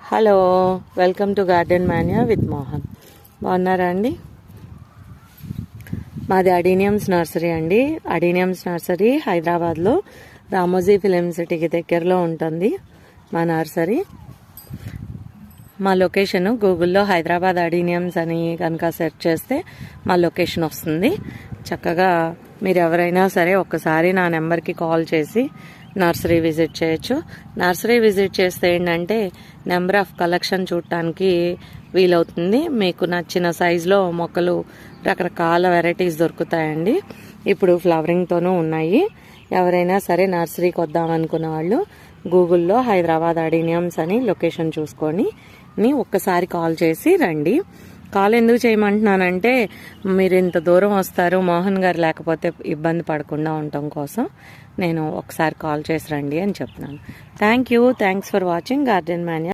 Hello, welcome to garden Manya with Mohan. బాగున్నారా అండి? మాది అడీనియమ్స్ నర్సరీ అండి. అడీనియమ్స్ నర్సరీ హైదరాబాద్లో రామోజీ ఫిలిం సిటీకి దగ్గరలో ఉంటుంది మా నర్సరీ. మా లొకేషన్ గూగుల్లో హైదరాబాద్ అడీనియమ్స్ అని కనుక సెర్చ్ చేస్తే మా లొకేషన్ వస్తుంది. చక్కగా మీరు ఎవరైనా సరే ఒక్కసారి నా నెంబర్కి కాల్ చేసి నర్సరీ విజిట్ చేయొచ్చు. నర్సరీ విజిట్ చేస్తే ఏంటంటే నెంబర్ ఆఫ్ కలెక్షన్ చూడటానికి వీలవుతుంది. మీకు నచ్చిన సైజులో మొక్కలు రకరకాల వెరైటీస్ దొరుకుతాయండి. ఇప్పుడు ఫ్లవరింగ్తోనూ ఉన్నాయి. ఎవరైనా సరే నర్సరీకి వద్దామనుకున్న వాళ్ళు గూగుల్లో హైదరాబాద్ అడీనియమ్స్ అని లొకేషన్ చూసుకొని ఒక్కసారి కాల్ చేసి రండి. కాల్ ఎందుకు చేయమంటున్నానంటే మీరు ఇంత దూరం వస్తారు, మోహన్ గారు లేకపోతే ఇబ్బంది పడకుండా ఉండటం కోసం నేను ఒకసారి కాల్ చేసి రండి అని చెప్తున్నాను. Thanks for watching garden Manya.